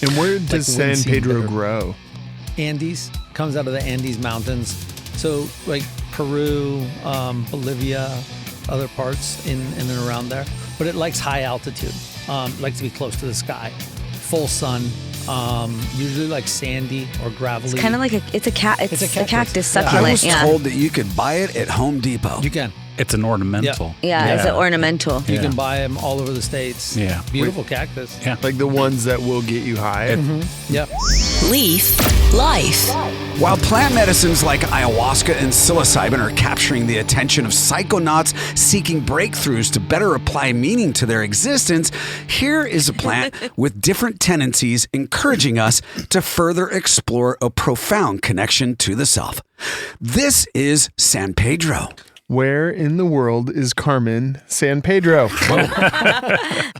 And where does San Pedro grow? Andes. Comes out of the Andes Mountains. So like Peru, Bolivia, other parts in and around there. But it likes high altitude. Likes to be close to the sky. Full sun. Usually like sandy or gravelly. It's kind of like it's a cactus succulent. I was told that you could buy it at Home Depot. You can. It's an ornamental. Yeah, it's an ornamental. You can buy them all over the States. Yeah. Beautiful cactus. Yeah. Like the ones that will get you high? Yep. Leaf Life. While plant medicines like ayahuasca and psilocybin are capturing the attention of psychonauts seeking breakthroughs to better apply meaning to their existence, here is a plant with different tendencies encouraging us to further explore a profound connection to the self. This is San Pedro. Where in the world is Carmen San Pedro?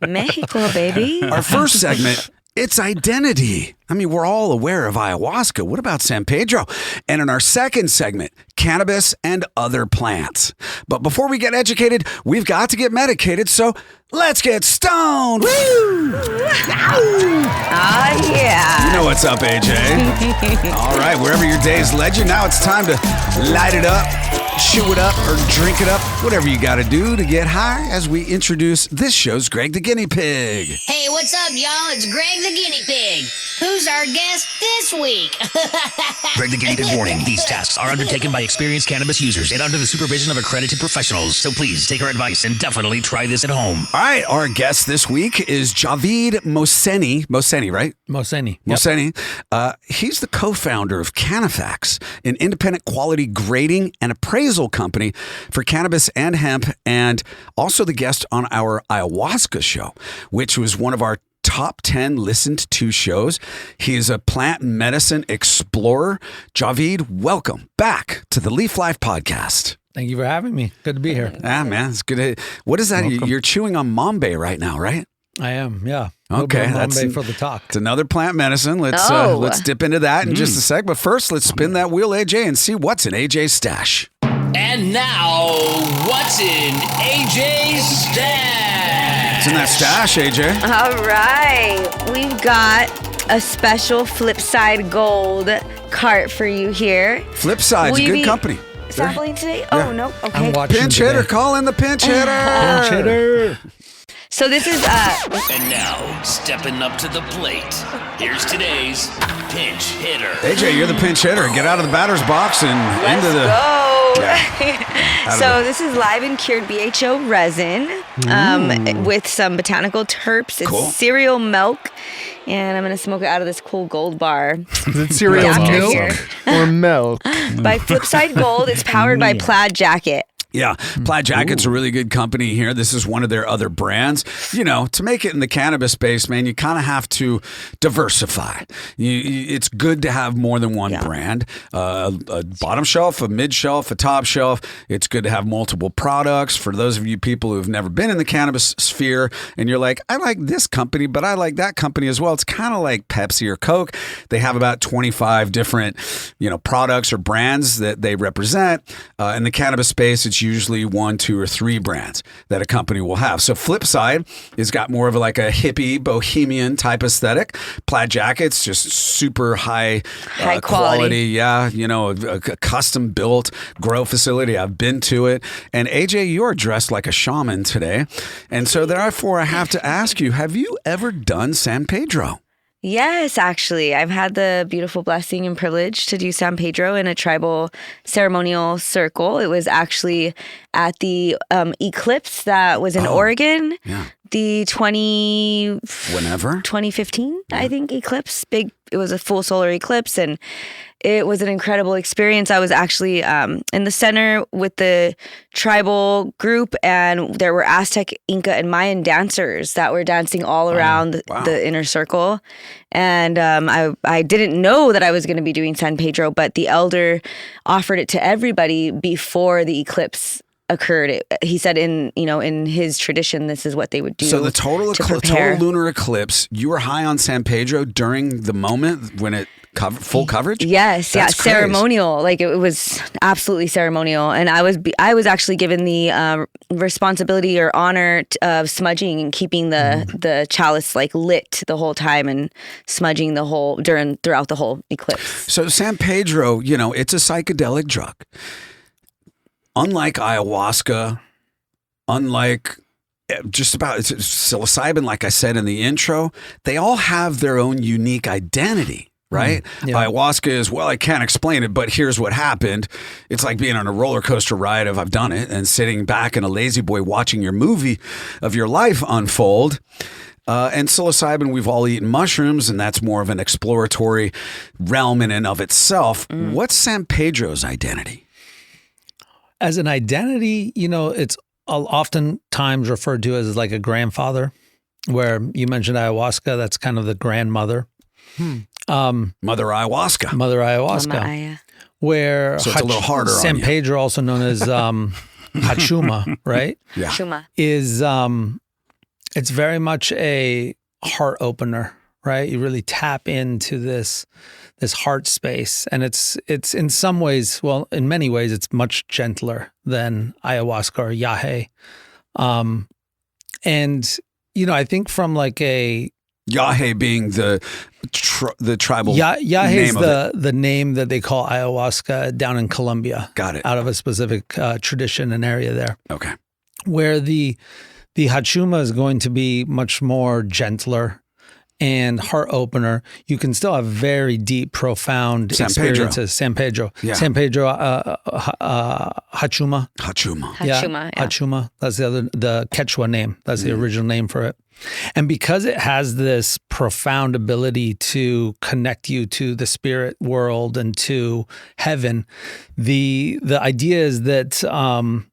Mexico, baby. Our first segment, it's identity. I mean, we're all aware of ayahuasca. What about San Pedro? And in our second segment, cannabis and other plants. But before we get educated, we've got to get medicated. So let's get stoned. Woo! Oh, yeah. You know what's up, AJ. All right, wherever your days led you, now it's time to light it up, chew it up, or drink it up, whatever you got to do to get high as we introduce this show's Greg the Guinea Pig. Hey, what's up, y'all? It's Greg the Guinea Pig. Who's our guest this week? Greg the Guinea Pig warning. These tasks are undertaken by experienced cannabis users and under the supervision of accredited professionals. So please take our advice and definitely try this at home. All right, our guest this week is JHAVID Mohseni. Mohseni, right? Mohseni. Mohseni. He's the co-founder of CANNAFAX, an independent quality grading and appraisal company for cannabis and hemp, and also the guest on our ayahuasca show, which was one of our top 10 listened to shows. He is a plant medicine explorer. JHAVID, welcome back to the Leaf Life podcast. Thank you for having me. Good to be here. Ah, man, it's good. What is that? Welcome. You're chewing on mambe right now, right? I am, yeah. Okay, that's that's for the talk. It's another plant medicine. Let's dip into that in just a sec. But first, let's spin that wheel, AJ, and see what's in AJ's stash. And now, what's in AJ's stash? What's in that stash, AJ? All right. We've got a special Flipside Gold cart for you here. Flipside's Will you good be company. sampling today? Yeah. Oh, no. Okay. I'm watching Pinch today. hitter, call in the pinch hitter. Pinch hitter. So this is And now, stepping up to the plate, here's today's pinch hitter. AJ, you're the pinch hitter. Get out of the batter's box and Let's into the. go. Out of So this is live and cured BHO resin with some botanical terps. It's Cool. cereal milk. And I'm going to smoke it out of this cool gold bar. Is it cereal Adapter milk here. or milk? By Flipside Gold. It's powered by Plaid Jacket. Yeah, Plaid Jacket's a really good company here. This is one of their other brands. You know, to make it in the cannabis space, man, you kind of have to diversify. It's good to have more than one brand. A bottom shelf, a mid shelf, a top shelf. It's good to have multiple products. For those of you people who have never been in the cannabis sphere and you're like, I like this company, but I like that company as well. It's kind of like Pepsi or Coke. They have about 25 different, products or brands that they represent. In the cannabis space, it's usually 1, 2, or 3 brands that a company will have. So Flipside has got more of like a hippie, bohemian type aesthetic. Plaid Jacket's just super high quality. Yeah, a custom built grow facility. I've been to it. And AJ, you're dressed like a shaman today. And so therefore I have to ask you, have you ever done San Pedro? Yes, actually. I've had the beautiful blessing and privilege to do San Pedro in a tribal ceremonial circle. It was actually at the eclipse that was in Oregon. Yeah. The 2015, I think, eclipse. It was a full solar eclipse, and it was an incredible experience. I was actually in the center with the tribal group, and there were Aztec, Inca, and Mayan dancers that were dancing all around the inner circle. And I didn't know that I was going to be doing San Pedro, but the elder offered it to everybody before the eclipse occurred. He said in his tradition, this is what they would do. So the total lunar eclipse, you were high on San Pedro during the moment when it full coverage? Yes, That's ceremonial. Like it was absolutely ceremonial. And I was actually given the responsibility or honor of smudging and keeping the chalice like lit the whole time and smudging throughout the whole eclipse. So San Pedro, it's a psychedelic drug. Unlike ayahuasca, unlike just about it's psilocybin, like I said in the intro, they all have their own unique identity. Right? Ayahuasca is, well, I can't explain it, but here's what happened. It's like being on a roller coaster ride I've done it, and sitting back in a lazy boy watching your movie of your life unfold. And psilocybin, we've all eaten mushrooms, and that's more of an exploratory realm in and of itself. What's San Pedro's identity? As an identity, it's oftentimes referred to as like a grandfather, where you mentioned ayahuasca, that's kind of the grandmother. Mother ayahuasca. Mama, Where so it's a little harder on San you. Pedro, also known as Hachuma, right? Yeah. Shuma. Is it's very much a heart opener, right? You really tap into this heart space, and it's in some ways, well, in many ways, it's much gentler than ayahuasca or yahe. And I think from like a Yahe being the tribal Yahe is name of it. the name that they call ayahuasca down in Colombia. Got it. Out of a specific tradition and area there. Okay. Where the Hachuma is going to be much more gentler and heart opener. You can still have very deep, profound San Pedro. experiences. San Pedro. Yeah. San Pedro Hachuma. Hachuma. Yeah, Hachuma, yeah. Hachuma. That's the Quechua name. That's the original name for it. And because it has this profound ability to connect you to the spirit world and to heaven, the idea is that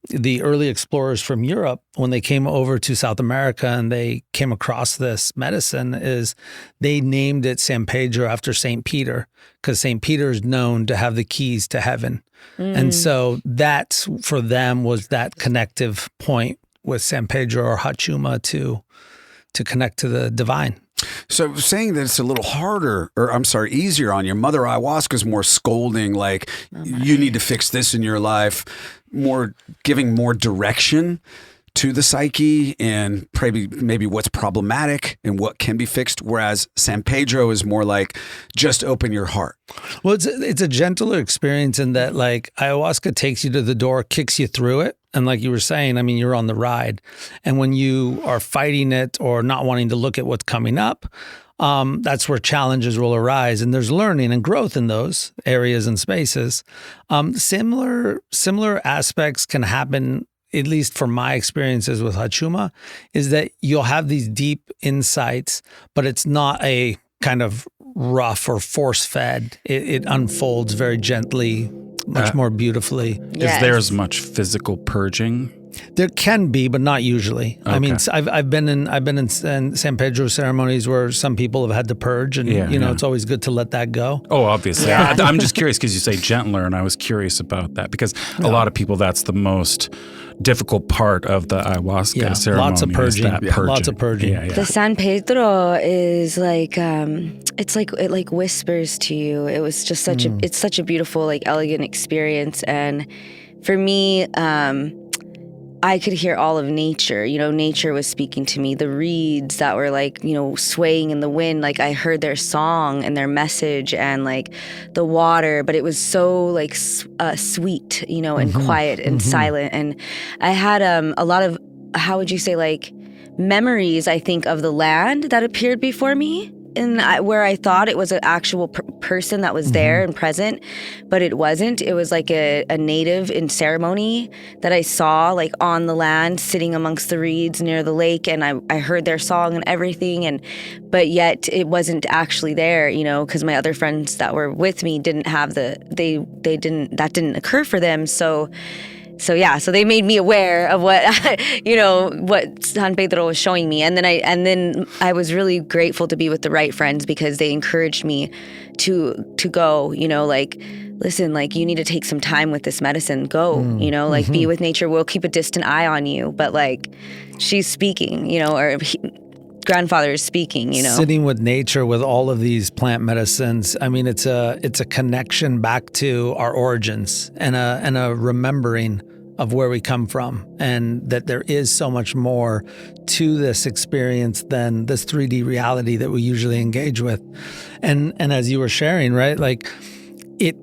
the early explorers from Europe, when they came over to South America and they came across this medicine, is they named it San Pedro after St. Peter, because St. Peter is known to have the keys to heaven. And so that, for them, was that connective point with San Pedro or Hachuma to connect to the divine. So saying that it's a little harder, or I'm sorry, easier on you. Mother ayahuasca is more scolding, like you need to fix this in your life, more giving more direction to the psyche and maybe what's problematic and what can be fixed. Whereas San Pedro is more like just open your heart. Well, it's a gentler experience in that, like, ayahuasca takes you to the door, kicks you through it. And like you were saying, I mean, you're on the ride. And when you are fighting it or not wanting to look at what's coming up, that's where challenges will arise. And there's learning and growth in those areas and spaces. Similar aspects can happen, at least from my experiences with Hachuma, is that you'll have these deep insights, but it's not a kind of rough or force-fed. It unfolds very gently, much more beautifully. Yes. Is there as much physical purging? There can be, but not usually. I mean, I've been in San Pedro ceremonies where some people have had to purge, and it's always good to let that go. Oh, obviously. Yeah. I'm just curious because you say gentler, and I was curious about that because a lot of people, that's the most difficult part of the ayahuasca ceremony. Lots of purging. Is that purging. Lots of purging. Yeah. The San Pedro is like it like whispers to you. It was just it's such a beautiful, like, elegant experience. And for me, I could hear all of nature. Nature was speaking to me. The reeds that were like, swaying in the wind, like I heard their song and their message, and like the water, but it was so like sweet, and quiet and silent. And I had a lot of, how would you say, like memories, I think, of the land that appeared before me. And where I thought it was an actual person that was there and present, but it wasn't. It was like a native in ceremony that I saw, like, on the land, sitting amongst the reeds near the lake, and I heard their song and everything, but yet it wasn't actually there, because my other friends that were with me didn't have that didn't occur for them. So they made me aware of what, what San Pedro was showing me. And then I was really grateful to be with the right friends because they encouraged me to go, like, listen, like, you need to take some time with this medicine. Go, like, be with nature. We'll keep a distant eye on you. But, like, she's speaking, grandfather is speaking, Sitting with nature with all of these plant medicines, I mean, it's a connection back to our origins and a remembering of where we come from, and that there is so much more to this experience than this 3D reality that we usually engage with. And as you were sharing, right, like it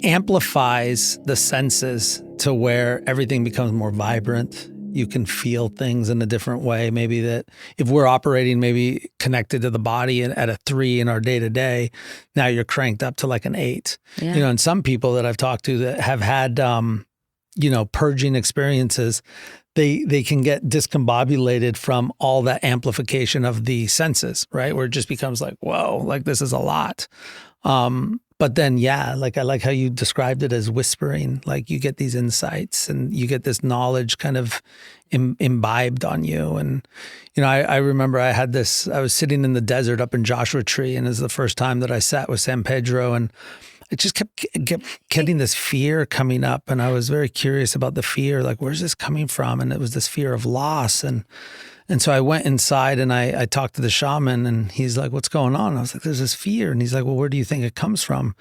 amplifies the senses to where everything becomes more vibrant. You can feel things in a different way. Maybe that if we're operating maybe connected to the body and at a 3 in our day-to-day, now you're cranked up to like an 8. Yeah. You know, and some people that I've talked to that have had, purging experiences, they can get discombobulated from all that amplification of the senses, right? Where it just becomes like, whoa, like this is a lot. But then, yeah, like I like how you described it as whispering, like you get these insights and you get this knowledge kind of imbibed on you. And, you know, I remember I was sitting in the desert up in Joshua Tree, and it was the first time that I sat with San Pedro, and it just kept getting this fear coming up. And I was very curious about the fear, like, where's this coming from? And it was this fear of loss. And so I went inside and I talked to the shaman, and he's like, what's going on? I was like, there's this fear. And he's like, well, where do you think it comes from?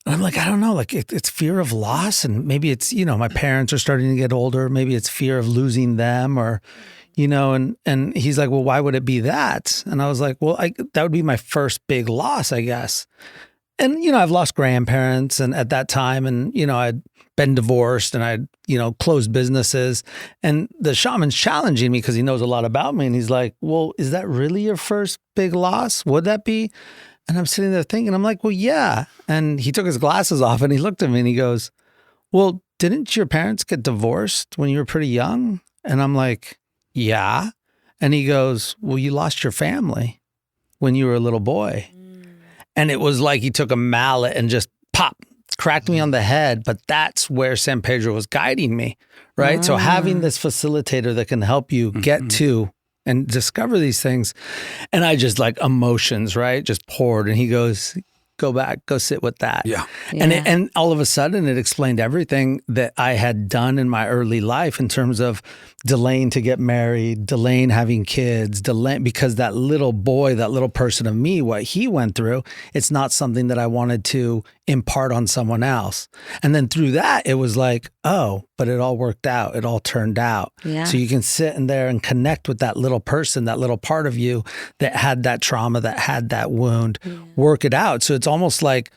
And I'm like, I don't know. Like it's fear of loss. And maybe it's, you know, my parents are starting to get older. Maybe it's fear of losing them, or, you know, and he's like, well, why would it be that? And I was like, well, that would be my first big loss, I guess. And, you know, I've lost grandparents and at that time, and, you know, I'd been divorced and I'd, you know, closed businesses, and the shaman's challenging me because he knows a lot about me. And he's like, well, is that really your first big loss? Would that be? And I'm sitting there thinking, I'm like, well, yeah. And he took his glasses off and he looked at me and he goes, well, didn't your parents get divorced when you were pretty young? And I'm like, yeah. And he goes, well, you lost your family when you were a little boy. And it was like he took a mallet and just cracked me on the head. But that's where San Pedro was guiding me, right? So having this facilitator that can help you get to and discover these things. And I just like emotions, right? Just poured. And he goes, go back, go sit with that. Yeah. And all of a sudden it explained everything that I had done in my early life in terms of delaying to get married, delaying having kids, because that little boy, that little person of me, what he went through, it's not something that I wanted to impart on someone else. And then through that, it was like, oh, but it all worked out. It all turned out. Yeah. So you can sit in there and connect with that little person, that little part of you that had that trauma, that had that wound, work it out. So it's almost like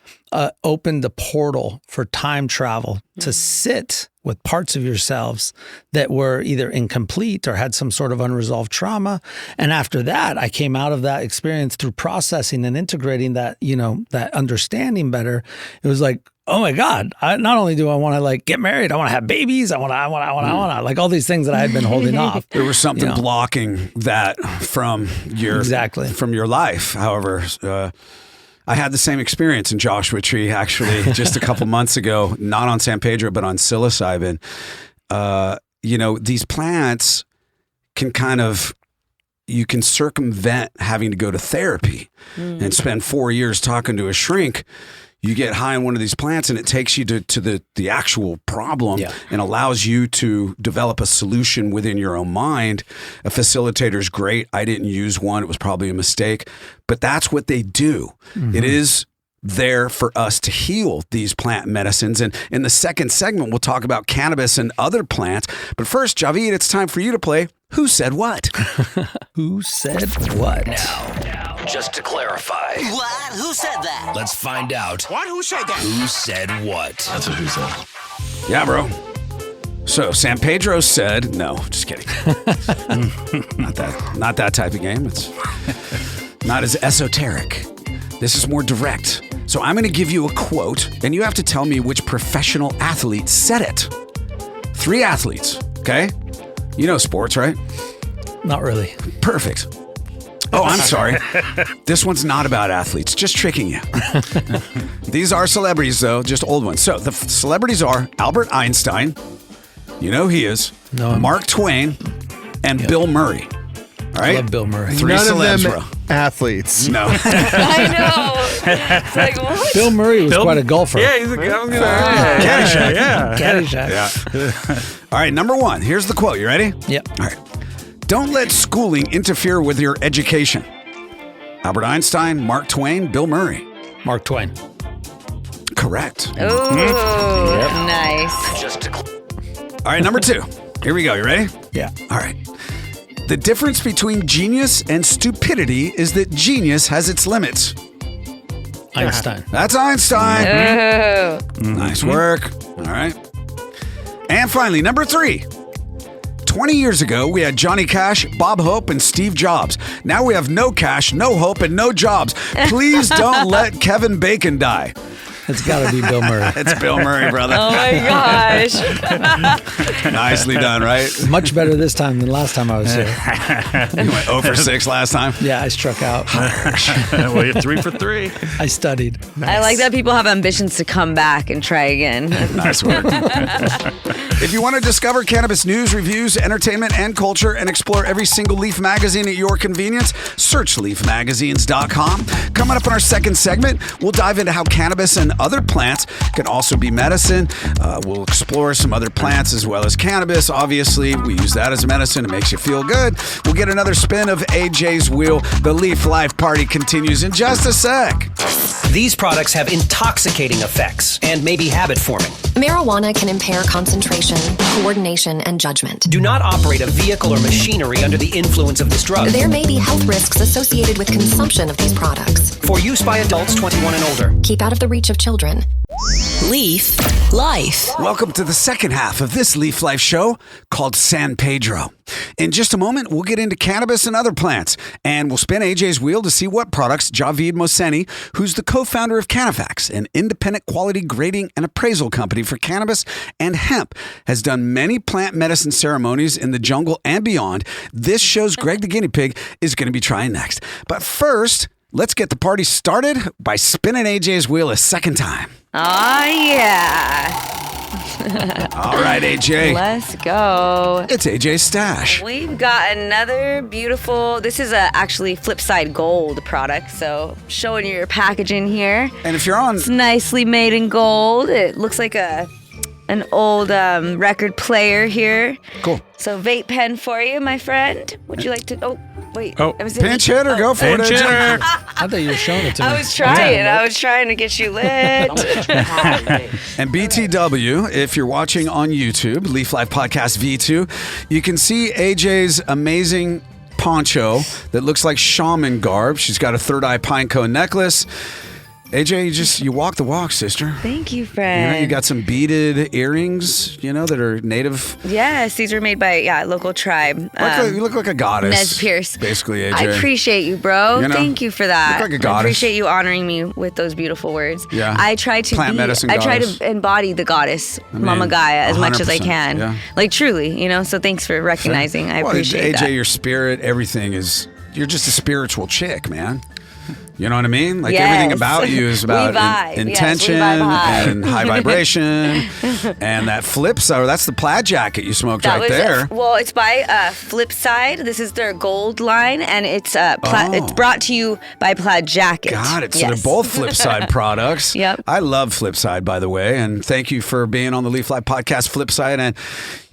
opened the portal for time travel to sit with parts of yourselves that were either incomplete or had some sort of unresolved trauma. And after that, I came out of that experience through processing and integrating that, you know, that understanding better. It was like, oh my God, not only do I want to like get married, I want to have babies. I want to like all these things that I had been holding off. There was something blocking that from your life. However, I had the same experience in Joshua Tree, actually, just a couple months ago, not on San Pedro, but on psilocybin. You know, these plants can you can circumvent having to go to therapy and spend 4 years talking to a shrink. You get high on one of these plants and it takes you to the actual problem and allows you to develop a solution within your own mind. A facilitator's great. I didn't use one. It was probably a mistake. But that's what they do. It is there for us to heal these plant medicines. And in the second segment, we'll talk about cannabis and other plants. But first, Javid, it's time for you to play Who Said What? Who said what? Now, just to clarify. What? Who said that? Let's find out. What? Who said that? Who said what? That's a who said. Yeah, bro. So San Pedro said, no, just kidding. Not that type of game. It's not as esoteric. This is more direct. So I'm going to give you a quote, and you have to tell me which professional athlete said it. 3 athletes, okay? You know sports, right? Not really. Perfect. Oh, I'm sorry. This one's not about athletes, just tricking you. These are celebrities, though, just old ones. So the celebrities are Albert Einstein, you know who he is, Mark Twain, and Bill Murray. All right? I love Bill Murray. 3 None celebs, of them bro. athletes. No. I know. It's like, what? Bill Murray was quite a golfer. Yeah, he's a Caddyshack. Yeah. Caddyshack. All right, number 1. Here's the quote. You ready? Yep. All right. Don't let schooling interfere with your education. Albert Einstein, Mark Twain, Bill Murray. Mark Twain. Correct. Ooh, nice. Just to All right, number 2. Here we go. You ready? Yeah. All right. The difference between genius and stupidity is that genius has its limits. Einstein. That's Einstein. Oh. Nice work. All right. And finally, number 3. 20 years ago, we had Johnny Cash, Bob Hope, and Steve Jobs. Now we have no cash, no hope, and no jobs. Please don't let Kevin Bacon die. It's got to be Bill Murray. It's Bill Murray, brother. Oh my gosh. Nicely done, right? Much better this time than last time I was here. You went 0 for 6 last time. Yeah, I struck out. Well, you're 3 for 3. I studied. I like that people have ambitions to come back and try again. Nice work. If you want to discover cannabis news, reviews, entertainment, and culture and explore every single Leaf magazine at your convenience, search leafmagazines.com. Coming up in our second segment, we'll dive into how cannabis and other plants can also be medicine. We'll explore some other plants as well as cannabis. Obviously, we use that as medicine. It makes you feel good. We'll get another spin of AJ's wheel. The Leaf Life Party continues in just a sec. These products have intoxicating effects and may be habit-forming. Marijuana can impair concentration, coordination, and judgment. Do not operate a vehicle or machinery under the influence of this drug. There may be health risks associated with consumption of these products. For use by adults 21 and older. Keep out of the reach of children. Leaf Life. Welcome to the second half of this Leaf Life show called San Pedro. In just a moment, we'll get into cannabis and other plants, and we'll spin AJ's wheel to see what products JHAVID MOHSENI, who's the co-founder of CANNAFAX, an independent quality grading and appraisal company for cannabis and hemp, has done many plant medicine ceremonies in the jungle and beyond. This show's Greg the Guinea Pig is going to be trying next. But first, let's get the party started by spinning AJ's wheel a second time. Oh, yeah. All right, AJ. Let's go. It's AJ's stash. We've got another beautiful, this is actually Flipside Gold product. So showing you your packaging here. And if you're on... It's nicely made in gold. It looks like an old record player here. Cool. So vape pen for you, my friend. Would you like to? Oh, wait. Oh, pinch hitter, go for it. Pinch hitter. I thought you were showing it to me. I was trying. I was trying to get you lit. And BTW, if you're watching on YouTube, Leaf Life Podcast V2, you can see AJ's amazing poncho that looks like shaman garb. She's got a third eye pine cone necklace. AJ, you walk the walk, sister. Thank you, friend. You got some beaded earrings, that are native. Yes, these were made by local tribe. You look like a goddess. Nez Pierce. Basically, AJ. I appreciate you, bro. Thank you for that. You look like a goddess. I appreciate you honoring me with those beautiful words. Yeah. I try to I try to embody the goddess, Mama Gaia, as much as I can. Yeah. Like truly, So thanks for recognizing. I appreciate AJ, that. your spirit, everything you're just a spiritual chick, man. You know what I mean? Like yes. everything about you is about intention and high vibration. And that Flipside, that's the plaid jacket you smoked there. Well, it's by Flipside. This is their gold line, and it's it's brought to you by Plaid Jacket. Got it. So they're both Flipside products. Yep. I love Flipside, by the way, and thank you for being on the Leaf Life Podcast, Flipside, and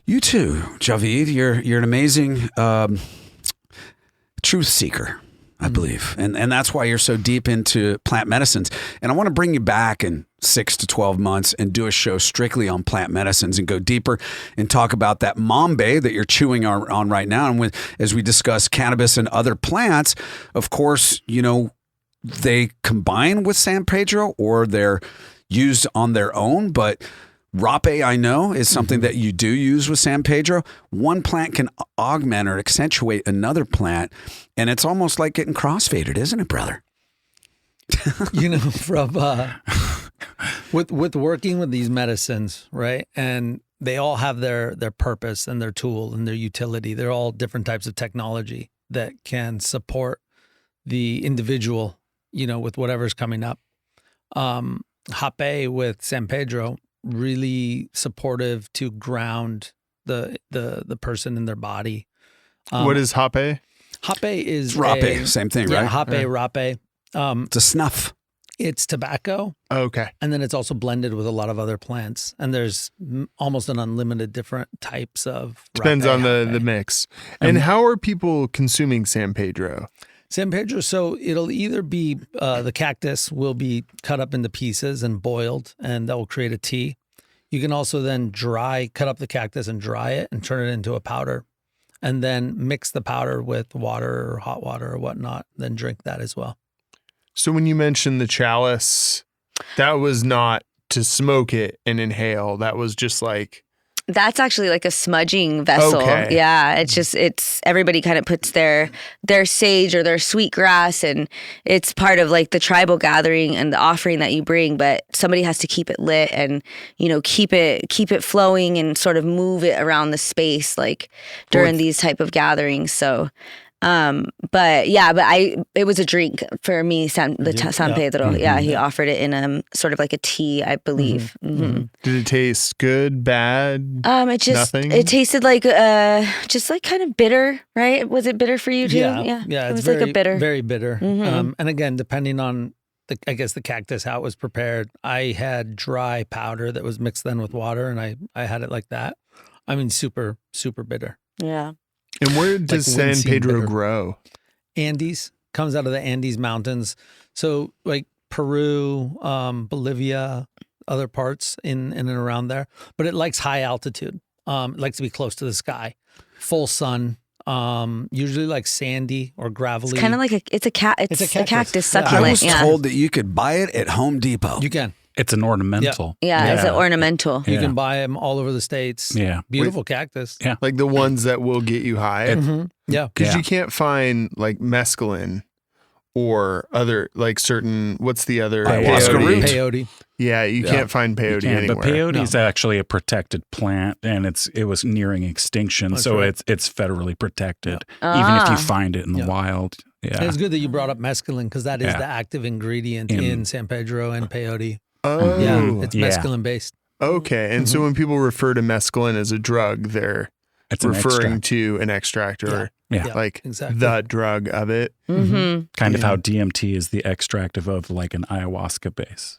you too, JHAVID. You're an amazing truth seeker, I believe. And that's why you're so deep into plant medicines. And I want to bring you back in 6 to 12 months and do a show strictly on plant medicines and go deeper and talk about that mambe that you're chewing on right now. And as we discuss cannabis and other plants, of course, they combine with San Pedro or they're used on their own, but Rape, I know, is something that you do use with San Pedro. One plant can augment or accentuate another plant, and it's almost like getting crossfaded, isn't it, brother? From with working with these medicines, right? And they all have their purpose and their tool and their utility. They're all different types of technology that can support the individual, with whatever's coming up. Hape with San Pedro, really supportive to ground the person in their body. What is hape? Hape is rape, same thing, right? Hape, rape. It's a snuff. It's tobacco. Okay. And then it's also blended with a lot of other plants. And there's almost an unlimited different types of Depends rape, on the mix. And how are people consuming San Pedro? San Pedro, so it'll either be the cactus will be cut up into pieces and boiled, and that will create a tea. You can also then cut up the cactus and dry it and turn it into a powder, and then mix the powder with water or hot water or whatnot, then drink that as well. So when you mentioned the chalice, that was not to smoke it and inhale. That was just like... That's actually like a smudging vessel. Okay. Yeah, it's everybody kind of puts their sage or their sweetgrass, and it's part of like the tribal gathering and the offering that you bring, but somebody has to keep it lit and, you know, keep it flowing and sort of move it around the space like during these type of gatherings. So it was a drink for me, San Pedro. Yeah, he offered it in sort of like a tea, I believe. Did it taste good, bad? Nothing? It tasted like just like kind of bitter, right? Was it bitter for you too? Yeah. It was very, like a bitter, very bitter. And again, depending on the cactus, how it was prepared, I had dry powder that was mixed then with water, and I had it like that. I mean, super, super bitter. Yeah. And where does San Pedro grow? Andes, comes out of the Andes Mountains. So like Peru, Bolivia, other parts in and around there. But it likes high altitude. It likes to be close to the sky. Full sun. Usually like sandy or gravelly. It's kind of like a cactus succulent. I was told that you could buy it at Home Depot. You can. It's an ornamental. Yeah, it's an ornamental. You can buy them all over the States. Yeah. Beautiful cactus. Yeah. Like the ones that will get you high? Yeah. Because you can't find like mescaline or other, like certain, what's the other? Ayahuasca root. Peyote. Yeah, you can't find peyote anywhere. But peyote is actually a protected plant, and it was nearing extinction, That's so right. it's federally protected, even if you find it in the wild. Yeah. And it's good that you brought up mescaline, because that is the active ingredient in San Pedro and peyote. Oh. Yeah, it's mescaline based. Okay. And so when people refer to mescaline as a drug, they're It's referring to an extract or like the drug of it. Kind of how DMT is the extract of like an ayahuasca base.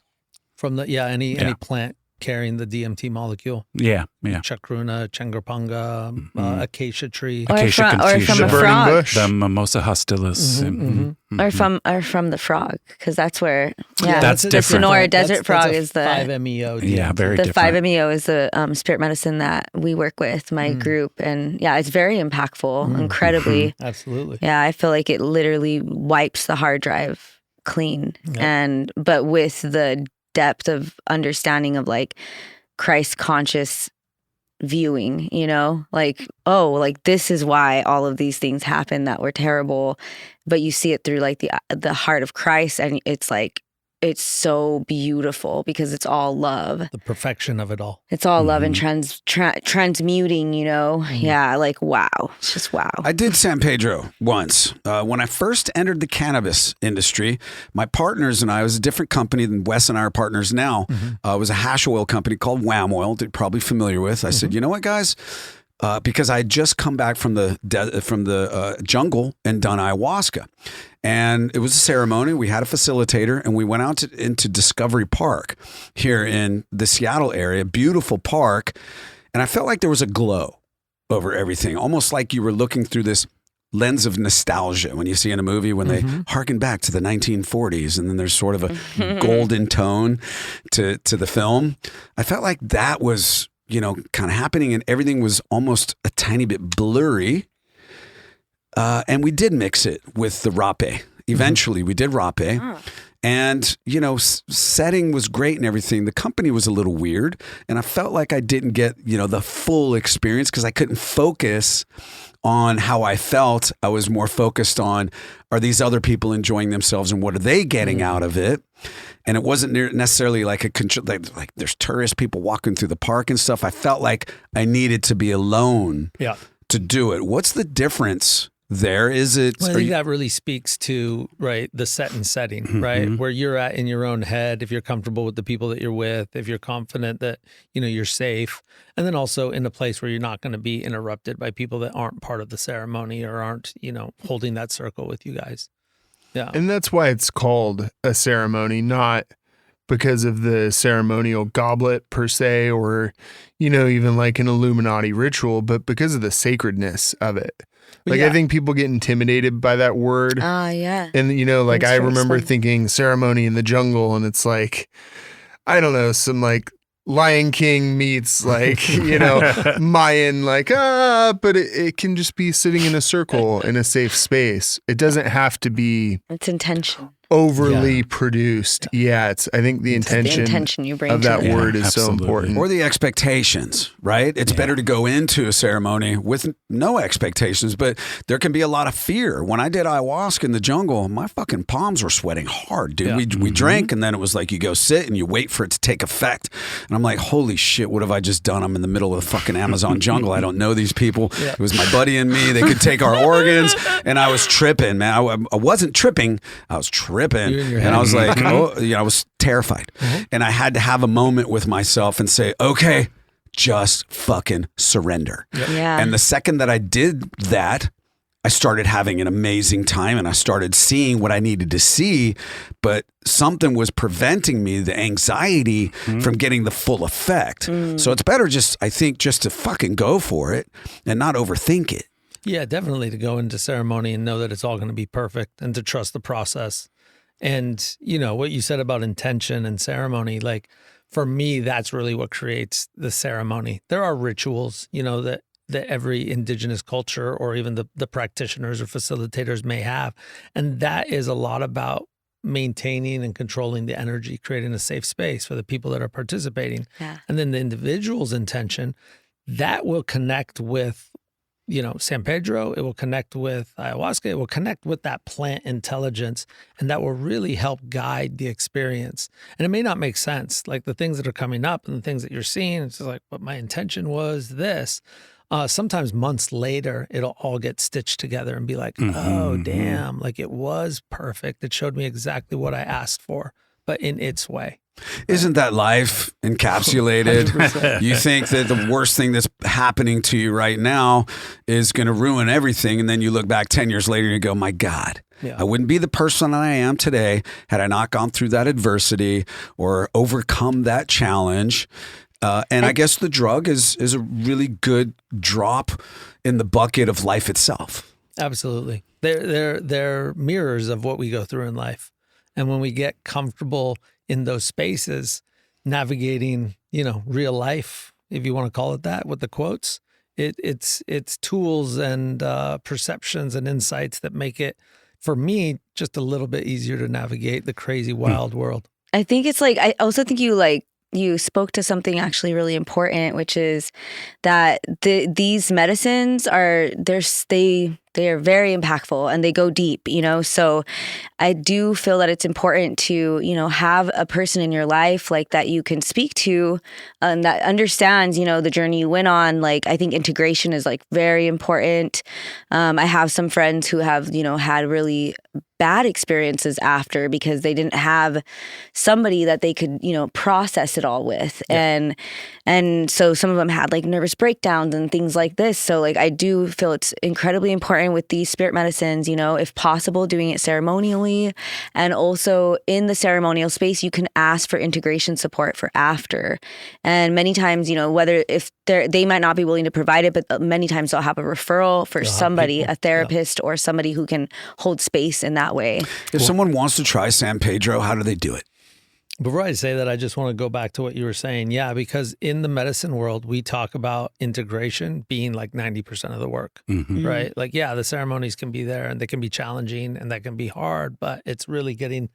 From the any plant carrying the DMT molecule. Yeah. Chacruna, Changrapanga, acacia tree. Or from a the burning frog. bush. The mimosa hostilis. Or from the frog, because that's where that's different. Sonora desert frog is the 5-MeO. Yeah, very the different. 5-MeO is the spirit medicine that we work with, my group, and it's very impactful, incredibly. Absolutely. Yeah, I feel like it literally wipes the hard drive clean, but with the depth of understanding of like Christ conscious viewing, you know, like, oh, like this is why all of these things happen that were terrible, but you see it through like the heart of Christ, and it's like, it's so beautiful because it's all love. The perfection of it all. It's all love and transmuting, you know? Yeah, like, wow. It's just wow. I did San Pedro once. When I first entered the cannabis industry, my partners and I, it was a different company than Wes and I are partners now. It was a hash oil company called Wham Oil, that you're probably familiar with. I said, you know what, guys? Because I had just come back from the jungle and done ayahuasca. And it was a ceremony. We had a facilitator, and we went out into Discovery Park here in the Seattle area, beautiful park. And I felt like there was a glow over everything, almost like you were looking through this lens of nostalgia when you see in a movie when they harken back to the 1940s, and then there's sort of a golden tone to the film. I felt like that was, you know, kind of happening, and everything was almost a tiny bit blurry. And we did mix it with the rape. Eventually, we did rape. And, you know, setting was great and everything. The company was a little weird. And I felt like I didn't get, you know, the full experience because I couldn't focus on how I felt. I was more focused on, are these other people enjoying themselves and what are they getting out of it? And it wasn't necessarily like like there's tourist people walking through the park and stuff. I felt like I needed to be alone to do it. What's the difference there? Is it? Well, I think that really speaks to the set and setting, right? Where you're at in your own head, if you're comfortable with the people that you're with, if you're confident that, you know, you're safe, and then also in a place where you're not going to be interrupted by people that aren't part of the ceremony or aren't, you know, holding that circle with you guys. Yeah. And that's why it's called a ceremony, not because of the ceremonial goblet per se, or, you know, even like an Illuminati ritual, but because of the sacredness of it. Like, I think people get intimidated by that word. Yeah. And, you know, like I remember thinking ceremony in the jungle, and it's like, I don't know, some like Lion King meets like, you know, Mayan, like, but it can just be sitting in a circle in a safe space. It doesn't have to be. It's intention. Overly produced. Yeah, it's. I think the intention you bring of that word is absolutely. so important. Or the expectations, right? It's better to go into a ceremony with no expectations, but there can be a lot of fear. When I did ayahuasca in the jungle, my fucking palms were sweating hard, dude. Yeah. We drank, and then it was like you go sit and you wait for it to take effect. And I'm like, holy shit, what have I just done? I'm in the middle of the fucking Amazon jungle. I don't know these people. It was my buddy and me. They could take our organs, and I was tripping, man. I wasn't tripping. I was tripping. And I was like, oh, you know, I was terrified. And I had to have a moment with myself and say, okay, just fucking surrender. Yeah. And the second that I did that, I started having an amazing time and I started seeing what I needed to see, but something was preventing me, the anxiety from getting the full effect. So it's better I think, just to fucking go for it and not overthink it. Yeah, definitely to go into ceremony and know that it's all going to be perfect and to trust the process. And, you know, what you said about intention and ceremony, like for me, that's really what creates the ceremony. There are rituals, you know, that every indigenous culture or even the practitioners or facilitators may have. And that is a lot about maintaining and controlling the energy, creating a safe space for the people that are participating. Yeah. And then the individual's intention, that will connect with, you know, San Pedro, it will connect with ayahuasca, it will connect with that plant intelligence, and that will really help guide the experience. And it may not make sense, like the things that are coming up and the things that you're seeing, it's just like, but my intention was this. Sometimes months later, it'll all get stitched together and be like, oh, damn, like it was perfect. It showed me exactly what I asked for, but in its way. Isn't that life encapsulated? 100%. You think that the worst thing that's happening to you right now is going to ruin everything. And then you look back 10 years later and you go, my God, I wouldn't be the person that I am today had I not gone through that adversity or overcome that challenge. And I guess the drug is a really good drop in the bucket of life itself. Absolutely. They're mirrors of what we go through in life. And when we get comfortable in those spaces, navigating, you know, real life, if you want to call it that, with the quotes, it's tools and perceptions and insights that make it, for me, just a little bit easier to navigate the crazy, wild world. I think it's like, I also think you spoke to something actually really important, which is that these medicines they are very impactful and they go deep, you know? So I do feel that it's important to, you know, have a person in your life like that you can speak to that understands, you know, the journey you went on. Like, I think integration is like very important. I have some friends who have, you know, had really bad experiences after because they didn't have somebody that they could, you know, process it all with. Yeah. And so some of them had like nervous breakdowns and things like this. So like, I do feel it's incredibly important with these spirit medicines, you know, if possible, doing it ceremonially. And also in the ceremonial space, you can ask for integration support for after. And many times, you know, if they might not be willing to provide it, but many times they'll have a referral for somebody, a therapist or somebody who can hold space in that way. If someone wants to try San Pedro, how do they do it? Before I say that, I just want to go back to what you were saying. Yeah, because in the medicine world, we talk about integration being like 90% of the work, right? Like, yeah, the ceremonies can be there and they can be challenging and that can be hard, but it's really getting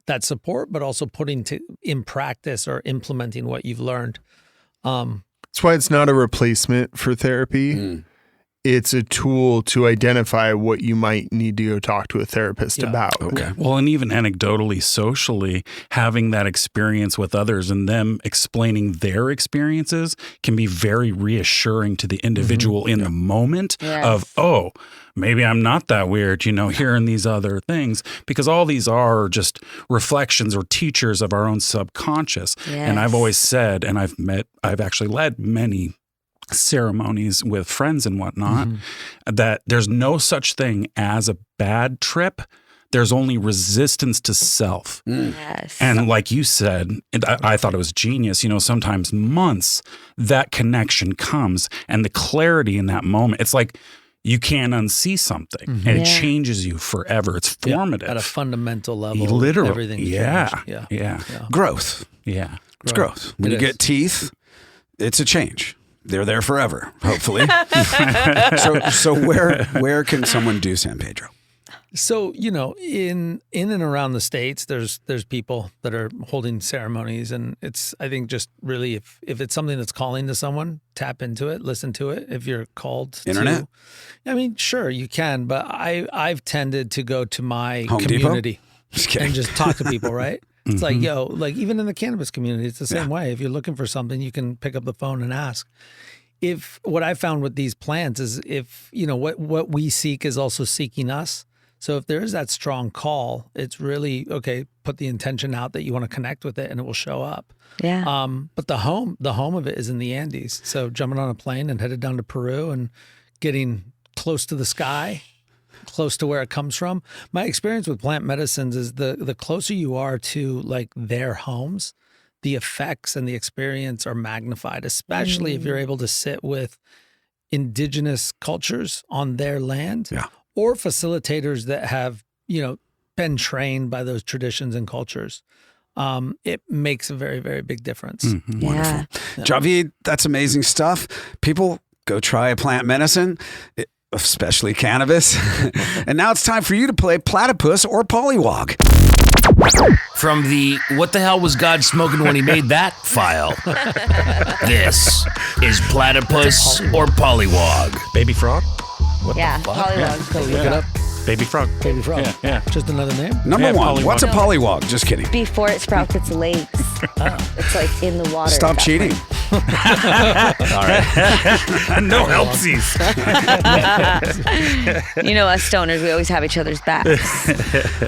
that support, but also putting in practice or implementing what you've learned. That's why it's not a replacement for therapy. It's a tool to identify what you might need to go talk to a therapist about. Okay. Well, and even anecdotally, socially, having that experience with others and them explaining their experiences can be very reassuring to the individual in the moment of, oh, maybe I'm not that weird, you know, hearing these other things, because all these are just reflections or teachers of our own subconscious. Yes. And I've always said, and I've actually led many ceremonies with friends and whatnot, that there's no such thing as a bad trip. There's only resistance to self. Yes. And like you said, I thought it was genius, you know, sometimes months, that connection comes and the clarity in that moment. It's like you can't unsee something and it changes you forever. It's formative. At a fundamental level. Literally. Everything Yeah. changed. Yeah. Growth. Yeah. It's gross. When you get teeth, it's a change. They're there forever, hopefully. so where can someone do San Pedro? So, in and around the States, there's people that are holding ceremonies, and it's, I think, just really if it's something that's calling to someone, tap into it, listen to it. If you're called Internet? I mean, sure, you can, but I've tended to go to my Home community Depot? and just talk to people, right? It's like, even in the cannabis community, it's the same way. If you're looking for something, you can pick up the phone and ask. If what I found with these plants is if, what we seek is also seeking us. So if there is that strong call, it's really, okay, put the intention out that you want to connect with it and it will show up. Yeah. But the home of it is in the Andes. So jumping on a plane and headed down to Peru and getting close to the sky, close to where it comes from. My experience with plant medicines is the closer you are to like their homes, the effects and the experience are magnified, especially if you're able to sit with indigenous cultures on their land. Yeah. Or facilitators that have, been trained by those traditions and cultures. It makes a very, very big difference. Wonderful. Yeah. Javid, that's amazing stuff. People, go try a plant medicine, especially cannabis. And now it's time for you to play Platypus or Pollywog. From the What the Hell Was God Smoking When He Made That file, this is Platypus or Pollywog. Baby frog? Pollywog. Gotta look it up. Baby frog. Baby frog. Yeah. Just another name? Number one, Pollywog. what's a Pollywog? Just kidding. Before it sprouts its legs. It's like in the water. Stop cheating. All right. No helpsies. Us stoners, we always have each other's backs.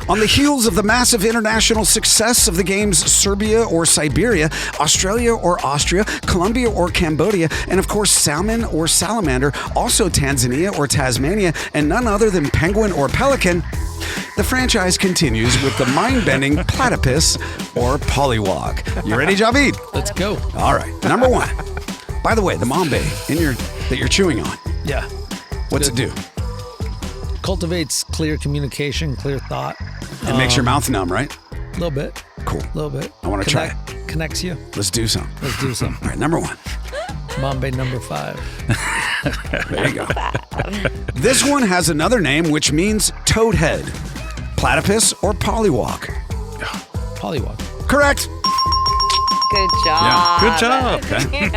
On the heels of the massive international success of the games Serbia or Siberia, Australia or Austria, Colombia or Cambodia, and of course salmon or salamander, also Tanzania or Tasmania, and none other than penguin or pelican, the franchise continues with the mind-bending Platypus or Pollywog. You ready, Javid? Let's go. All right. Number one. By the way, the mambe that you're chewing on. Yeah. What's it do? Cultivates clear communication, clear thought. It makes your mouth numb, right? A little bit. Cool. A little bit. I want to try it. Connects you. Let's do some. Let's do some. All right, number one. Mambe number 5. There you go. This one has another name, which means toad head. Platypus or Pollywog? Pollywog. Correct. Good job. Good job. Okay.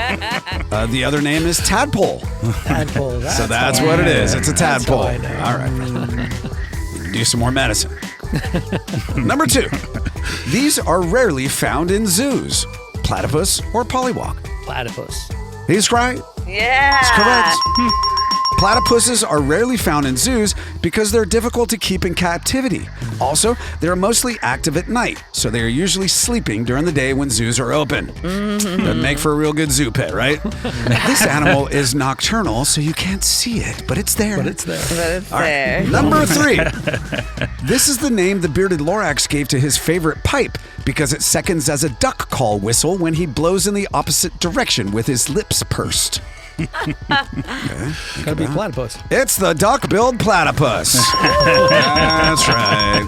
The other name is tadpole. Tadpole. So that's what it is. It's a tadpole. That's how I know. All right. Do some more medicine. Number 2. These are rarely found in zoos. Platypus or Pollywog? Platypus. He's right. Yeah. That's correct. Platypuses are rarely found in zoos because they're difficult to keep in captivity. Also, they're mostly active at night, so they are usually sleeping during the day when zoos are open. Doesn't make for a real good zoo pet, right? This animal is nocturnal, so you can't see it, but it's there. But it's there. But it's All right. there. Number 3. This is the name the bearded Lorax gave to his favorite pipe because it seconds as a duck call whistle when he blows in the opposite direction with his lips pursed. Okay. Gotta be platypus. It's the duck-billed platypus. That's right.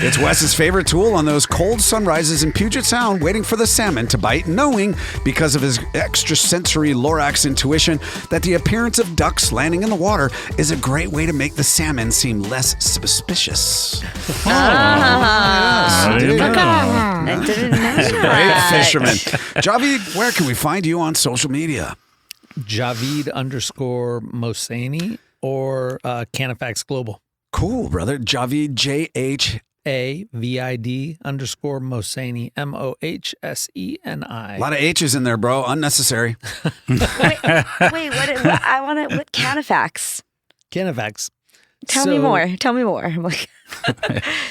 It's Wes's favorite tool on those cold sunrises in Puget Sound, waiting for the salmon to bite, knowing, because of his extrasensory Lorax intuition, that the appearance of ducks landing in the water is a great way to make the salmon seem less suspicious. I Dude. didn't know Great that. fisherman. Javid, where can we find you on social media? JHAVID _Mohseni or Cannafax Global. Cool, brother. Javid, JH. AVID _Mohseni, MOHSENI. A lot of H's in there, bro. Unnecessary. Wait, I want to, what Cannafax? Cannafax. Tell me more. I'm like,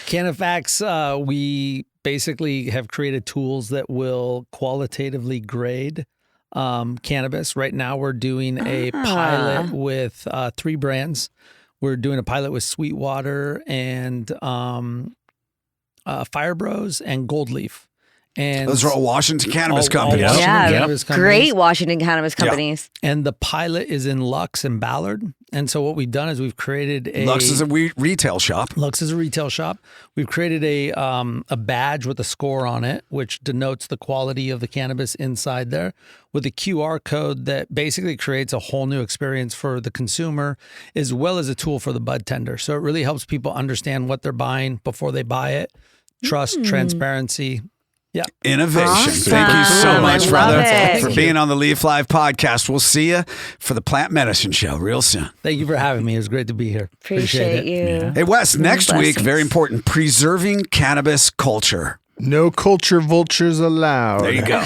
Cannafax, we basically have created tools that will qualitatively grade cannabis. Right now, we're doing a pilot with 3 brands. We're doing a pilot with Sweetwater and Fire Bros and Gold Leaf. And those are all Washington cannabis companies. Washington yeah, cannabis companies. great Washington cannabis companies. And the pilot is in Lux and Ballard. And so what we've done is we've created a... Lux is a retail shop. Lux is a retail shop. We've created a badge with a score on it, which denotes the quality of the cannabis inside there, with a QR code that basically creates a whole new experience for the consumer, as well as a tool for the bud tender. So it really helps people understand what they're buying before they buy it. Trust, transparency. Yeah. Innovation. Awesome. Thank you so much, I love brother, it. for being on the Leaf Life podcast. We'll see you for the Plant Medicine Show real soon. Thank you for having me. It was great to be here. Appreciate you. Hey, Wes, next week, Blessings. very important, preserving cannabis culture. No culture vultures allowed. There you go.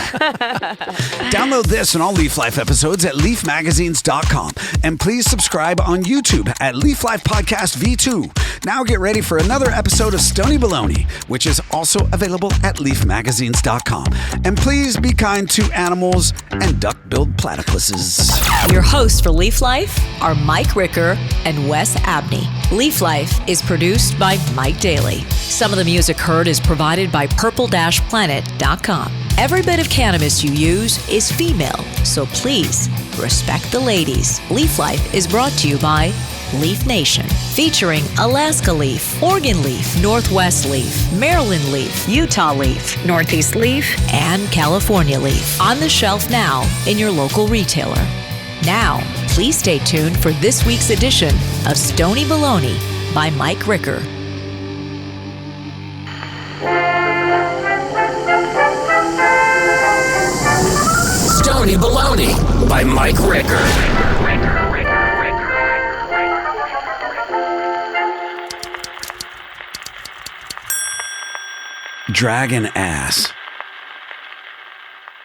Download this and all Leaf Life episodes at leafmagazines.com. And please subscribe on YouTube at Leaf Life Podcast V2. Now get ready for another episode of Stony Baloney, which is also available at leafmagazines.com. And please be kind to animals and duck-billed platypuses. Your hosts for Leaf Life are Mike Ricker and Wes Abney. Leaf Life is produced by Mike Daly. Some of the music heard is provided by purple-planet.com. Every bit of cannabis you use is female, so please respect the ladies. Leaf Life is brought to you by Leaf Nation, featuring Alaska Leaf, Oregon Leaf, Northwest Leaf, Maryland Leaf, Utah Leaf, Northeast Leaf, and California Leaf. On the shelf now in your local retailer. Now, please stay tuned for this week's edition of Stony Baloney by Mike Ricker. Stony Baloney by Mike Ricker. Dragon ass.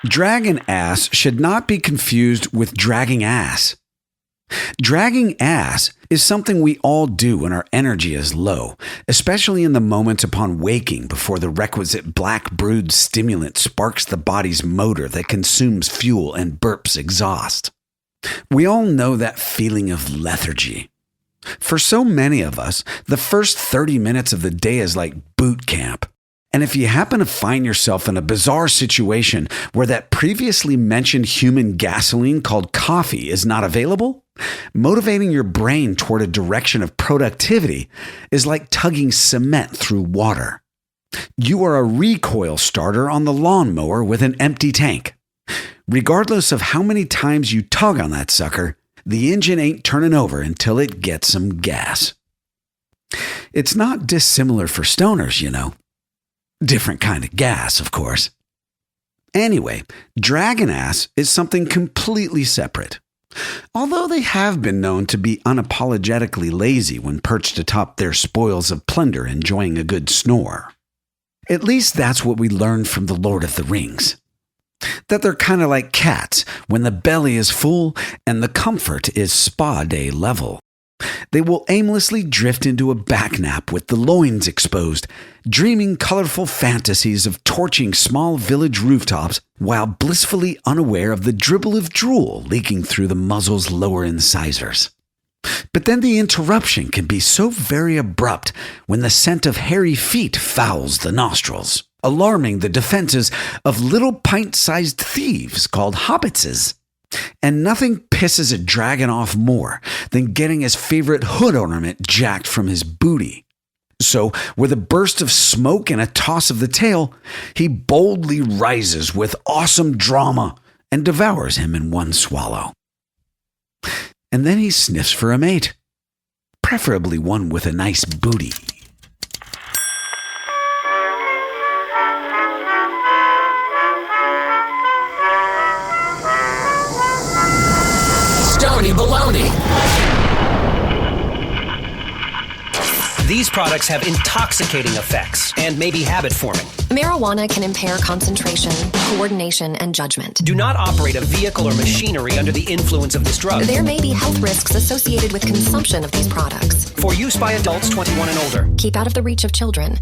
Dragon ass should not be confused with dragging ass. Dragging ass is something we all do when our energy is low, especially in the moments upon waking before the requisite black brewed stimulant sparks the body's motor that consumes fuel and burps exhaust. We all know that feeling of lethargy. For so many of us, the first 30 minutes of the day is like boot camp. And if you happen to find yourself in a bizarre situation where that previously mentioned human gasoline called coffee is not available, motivating your brain toward a direction of productivity is like tugging cement through water. You are a recoil starter on the lawnmower with an empty tank. Regardless of how many times you tug on that sucker, the engine ain't turning over until it gets some gas. It's not dissimilar for stoners, you know. Different kind of gas, of course. Anyway, dragon ass is something completely separate. Although they have been known to be unapologetically lazy when perched atop their spoils of plunder enjoying a good snore. At least that's what we learned from the Lord of the Rings. That they're kind of like cats when the belly is full and the comfort is spa day level. They will aimlessly drift into a back nap with the loins exposed, dreaming colorful fantasies of torching small village rooftops while blissfully unaware of the dribble of drool leaking through the muzzle's lower incisors. But then the interruption can be so very abrupt when the scent of hairy feet fouls the nostrils, alarming the defenses of little pint-sized thieves called hobbitses. And nothing pisses a dragon off more than getting his favorite hood ornament jacked from his booty. So, with a burst of smoke and a toss of the tail, he boldly rises with awesome drama and devours him in one swallow. And then he sniffs for a mate, preferably one with a nice booty. Stony Baloney. These products have intoxicating effects and may be habit-forming. Marijuana can impair concentration, coordination, and judgment. Do not operate a vehicle or machinery under the influence of this drug. There may be health risks associated with consumption of these products. For use by adults 21 and older. Keep out of the reach of children.